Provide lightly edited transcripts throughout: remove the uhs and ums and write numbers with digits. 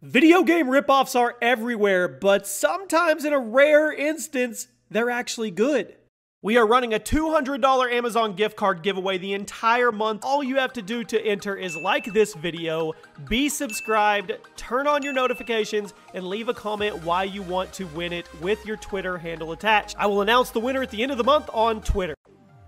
Video game ripoffs are everywhere, but sometimes in a rare instance, they're actually good. We are running a $200 Amazon gift card giveaway the entire month. All you have to do to enter is like this video, be subscribed, turn on your notifications, and leave a comment why you want to win it with your Twitter handle attached. I will announce the winner at the end of the month on Twitter.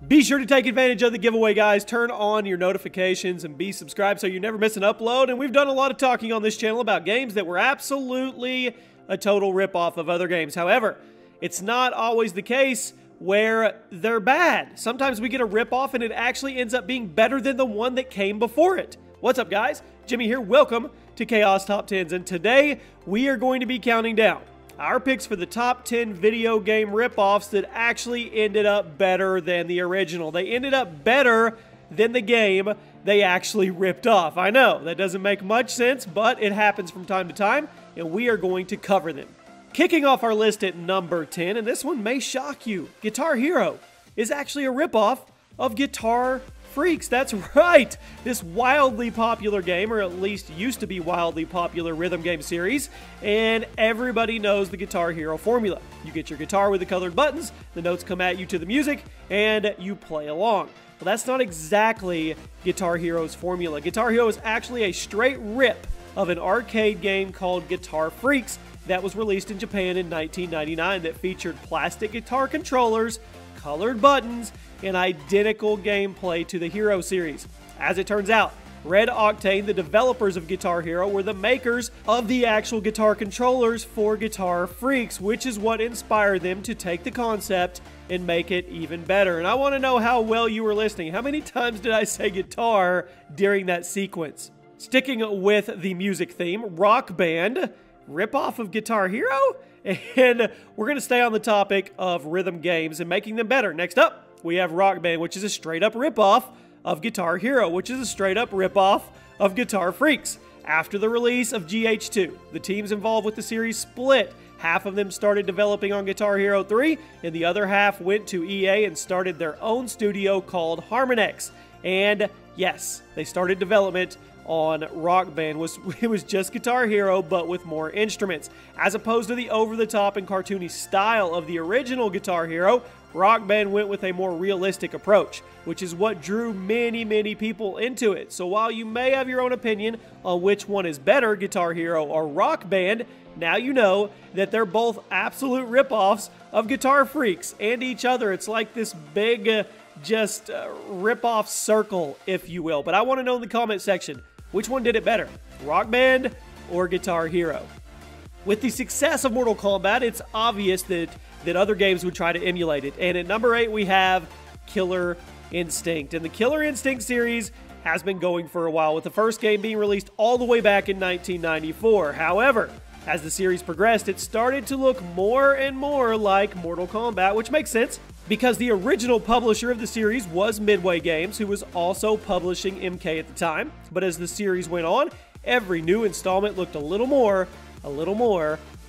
Be sure to take advantage of the giveaway, guys. Turn on your notifications and be subscribed so you never miss an upload. And we've done a lot of talking on this channel about games that were absolutely a total ripoff of other games. However, it's not always the case where they're bad. Sometimes we get a ripoff and it actually ends up being better than the one that came before it. What's up, guys? Jimmy here. Welcome to Chaos Top 10s. And today we are going to be counting down our picks for the top 10 video game ripoffs that actually ended up better than the original. They ended up better than the game they actually ripped off. I know, that doesn't make much sense, but it happens from time to time, and we are going to cover them. Kicking off our list at number 10, and this one may shock you, Guitar Hero is actually a ripoff of Guitar Freaks. That's right! This wildly popular game, or at least used to be wildly popular rhythm game series, and everybody knows the Guitar Hero formula. You get your guitar with the colored buttons, the notes come at you to the music, and you play along. Well, that's not exactly Guitar Hero's formula. Guitar Hero is actually a straight rip of an arcade game called Guitar Freaks that was released in Japan in 1999 that featured plastic guitar controllers, colored buttons, and identical gameplay to the Hero series. As it turns out, Red Octane, the developers of Guitar Hero, were the makers of the actual guitar controllers for Guitar Freaks, which is what inspired them to take the concept and make it even better. And I want to know how well you were listening. How many times did I say guitar during that sequence? Sticking with the music theme, Rock Band, ripoff of Guitar Hero? And we're going to stay on the topic of rhythm games and making them better. Next up, we have Rock Band, which is a straight-up ripoff of Guitar Hero, which is a straight-up ripoff of Guitar Freaks. After the release of GH2, the teams involved with the series split. Half of them started developing on Guitar Hero 3, and the other half went to EA and started their own studio called Harmonix. And yes, they started development on Rock Band. It was just Guitar Hero, but with more instruments. As opposed to the over-the-top and cartoony style of the original Guitar Hero, Rock Band went with a more realistic approach, which is what drew many people into it. So while you may have your own opinion on which one is better, Guitar Hero or Rock Band, now you know that they're both absolute ripoffs of Guitar Freaks and each other. It's like this big, rip-off circle, if you will. But I want to know in the comment section, which one did it better, Rock Band or Guitar Hero? With the success of Mortal Kombat, it's obvious that other games would try to emulate it. And at number 8, we have Killer Instinct. And the Killer Instinct series has been going for a while, with the first game being released all the way back in 1994. However, as the series progressed, it started to look more and more like Mortal Kombat, which makes sense because the original publisher of the series was Midway Games, who was also publishing MK at the time. But as the series went on, every new installment looked a little more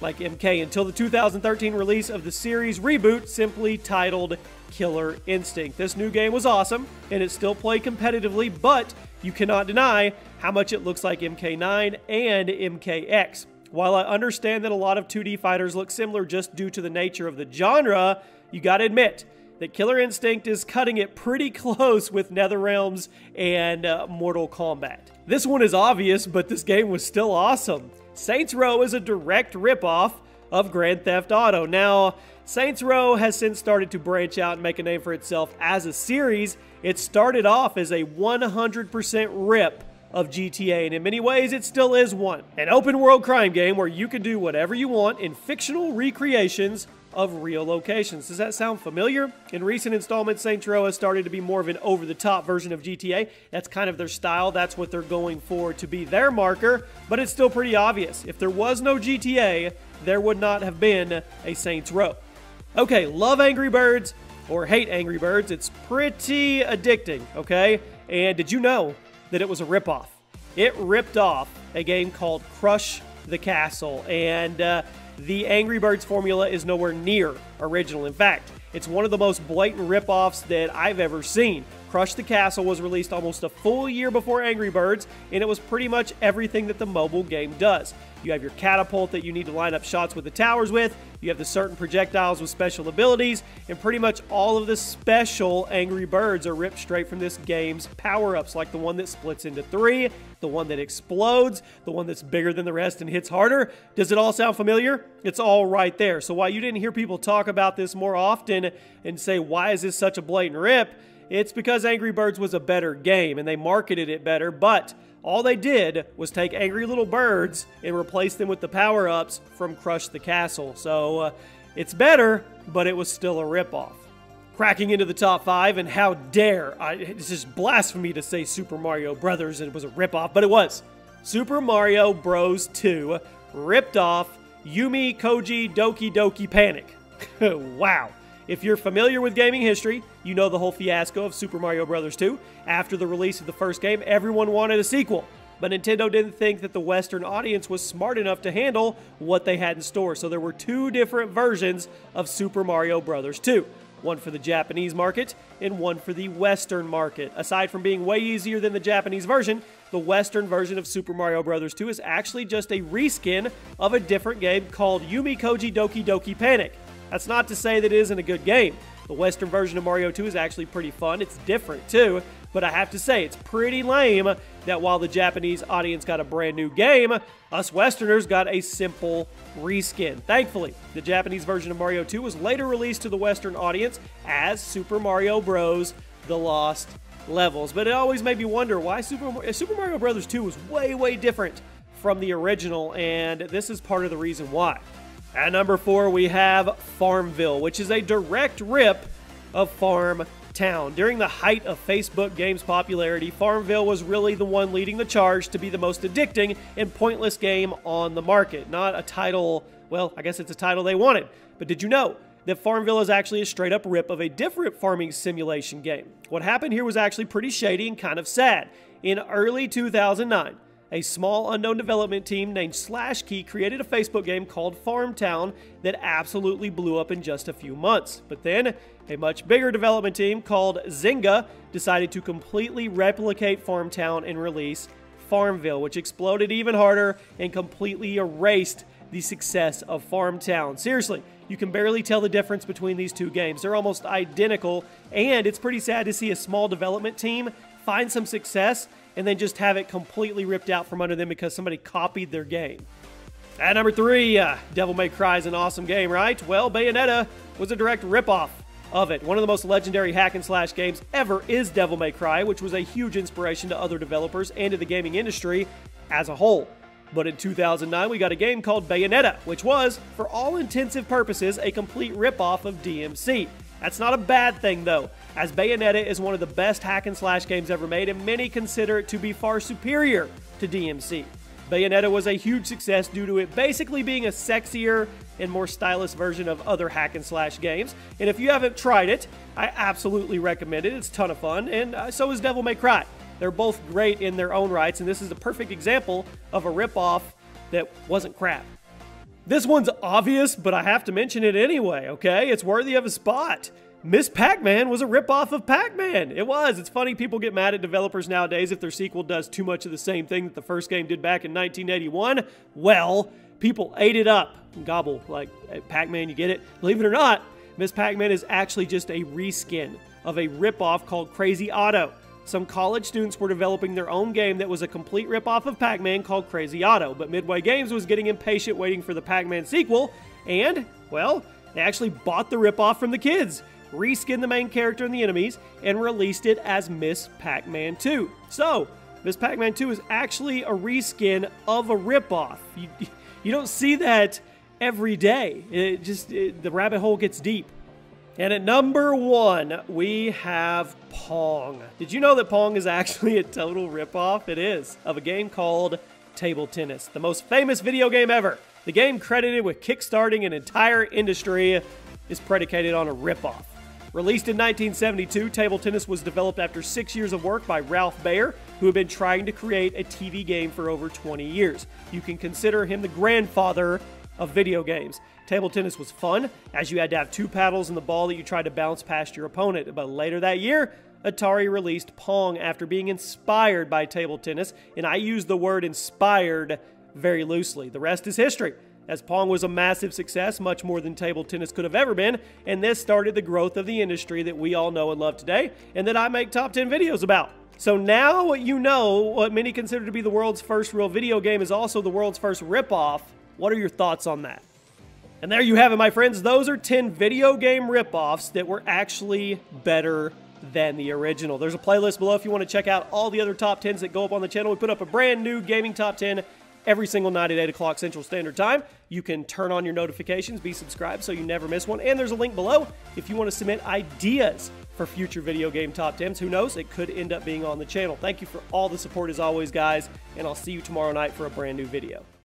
like MK until the 2013 release of the series reboot, simply titled Killer Instinct. This new game was awesome, and it still played competitively, but you cannot deny how much it looks like MK9 and MKX. While I understand that a lot of 2D fighters look similar just due to the nature of the genre, you gotta admit that Killer Instinct is cutting it pretty close with NetherRealms and Mortal Kombat. This one is obvious, but this game was still awesome. Saints Row is a direct ripoff of Grand Theft Auto. Now, Saints Row has since started to branch out and make a name for itself as a series. It started off as a 100% rip of GTA, and in many ways it still is one. An open world crime game where you can do whatever you want in fictional recreations of real locations. Does that sound familiar? In recent installments, Saints Row has started to be more of an over-the-top version of GTA. That's kind of their style. That's what they're going for to be their marker, but it's still pretty obvious. If there was no GTA, there would not have been a Saints Row. Okay, love Angry Birds or hate Angry Birds, it's pretty addicting, okay? And did you know that it was a ripoff? It ripped off a game called Crush the Castle, and the Angry Birds formula is nowhere near original. In fact, it's one of the most blatant ripoffs that I've ever seen. Crush the Castle was released almost a full year before Angry Birds, and it was pretty much everything that the mobile game does. You have your catapult that you need to line up shots with the towers with, you have the certain projectiles with special abilities, and pretty much all of the special Angry Birds are ripped straight from this game's power-ups, like the one that splits into 3, the one that explodes, the one that's bigger than the rest and hits harder. Does it all sound familiar? It's all right there. So while you didn't hear people talk about this more often and say, why is this such a blatant rip? It's because Angry Birds was a better game and they marketed it better, but all they did was take Angry Little Birds and replace them with the power-ups from Crush the Castle. So it's better, but it was still a ripoff. Cracking into the top 5, and how dare it's just blasphemy to say Super Mario Brothers it was a ripoff, but it was. Super Mario Bros. 2 ripped off Yumi Koji Doki Doki Panic. Wow. If you're familiar with gaming history, you know the whole fiasco of Super Mario Bros. 2. After the release of the first game, everyone wanted a sequel. But Nintendo didn't think that the Western audience was smart enough to handle what they had in store. So there were 2 different versions of Super Mario Bros. 2. One for the Japanese market and one for the Western market. Aside from being way easier than the Japanese version, the Western version of Super Mario Bros. 2 is actually just a reskin of a different game called Yumi Koji Doki Doki Panic. That's not to say that it isn't a good game. The Western version of Mario 2 is actually pretty fun. It's different too, but I have to say it's pretty lame that while the Japanese audience got a brand new game, us Westerners got a simple reskin. Thankfully, the Japanese version of Mario 2 was later released to the Western audience as Super Mario Bros. The Lost Levels. But it always made me wonder why Super Mario Bros. 2 was way different from the original, and this is part of the reason why. At number 4, we have Farmville, which is a direct rip of Farm Town. During the height of Facebook games' popularity, Farmville was really the one leading the charge to be the most addicting and pointless game on the market. Not a title, well, I guess it's a title they wanted. But did you know that Farmville is actually a straight-up rip of a different farming simulation game? What happened here was actually pretty shady and kind of sad. In early 2009, a small unknown development team named SlashKey created a Facebook game called Farm Town that absolutely blew up in just a few months. But then, a much bigger development team called Zynga decided to completely replicate Farm Town and release Farmville, which exploded even harder and completely erased the success of Farm Town. Seriously, you can barely tell the difference between these 2 games. They're almost identical, and it's pretty sad to see a small development team find some success and then just have it completely ripped out from under them because somebody copied their game. At number 3, Devil May Cry is an awesome game, right? Well, Bayonetta was a direct ripoff of it. One of the most legendary hack-and-slash games ever is Devil May Cry, which was a huge inspiration to other developers and to the gaming industry as a whole. But in 2009, we got a game called Bayonetta, which was, for all intensive purposes, a complete ripoff of DMC. That's not a bad thing, though, as Bayonetta is one of the best hack-and-slash games ever made, and many consider it to be far superior to DMC. Bayonetta was a huge success due to it basically being a sexier and more stylish version of other hack-and-slash games, and if you haven't tried it, I absolutely recommend it. It's a ton of fun, and so is Devil May Cry. They're both great in their own rights, and this is a perfect example of a ripoff that wasn't crap. This one's obvious, but I have to mention it anyway, okay? It's worthy of a spot. Miss Pac-Man was a ripoff of Pac-Man. It was. It's funny people get mad at developers nowadays if their sequel does too much of the same thing that the first game did back in 1981. Well, people ate it up. Gobble, like, Pac-Man, you get it? Believe it or not, Miss Pac-Man is actually just a reskin of a ripoff called Crazy Otto. Some college students were developing their own game that was a complete ripoff of Pac-Man called Crazy Otto, but Midway Games was getting impatient waiting for the Pac-Man sequel, and, well, they actually bought the ripoff from the kids, reskinned the main character and the enemies, and released it as Miss Pac-Man 2. So, Miss Pac-Man 2 is actually a reskin of a ripoff. You don't see that every day. The rabbit hole gets deep. And at number 1, we have Pong. Did you know that Pong is actually a total ripoff? It is, of a game called Table Tennis, the most famous video game ever. The game, credited with kickstarting an entire industry, is predicated on a ripoff. Released in 1972, Table Tennis was developed after 6 years of work by Ralph Baer, who had been trying to create a TV game for over 20 years. You can consider him the grandfather of video games. Table tennis was fun, as you had to have 2 paddles and the ball that you tried to bounce past your opponent. But later that year, Atari released Pong after being inspired by table tennis, and I use the word inspired very loosely. The rest is history, as Pong was a massive success, much more than table tennis could have ever been, and this started the growth of the industry that we all know and love today, and that I make top 10 videos about. So now you know what many consider to be the world's first real video game is also the world's first ripoff. What are your thoughts on that? And there you have it, my friends. Those are 10 video game ripoffs that were actually better than the original. There's a playlist below if you want to check out all the other top 10s that go up on the channel. We put up a brand new gaming top 10 every single night at 8 o'clock Central Standard Time. You can turn on your notifications, be subscribed so you never miss one, and there's a link below if you want to submit ideas for future video game top 10s. Who knows? It could end up being on the channel. Thank you for all the support as always, guys, and I'll see you tomorrow night for a brand new video.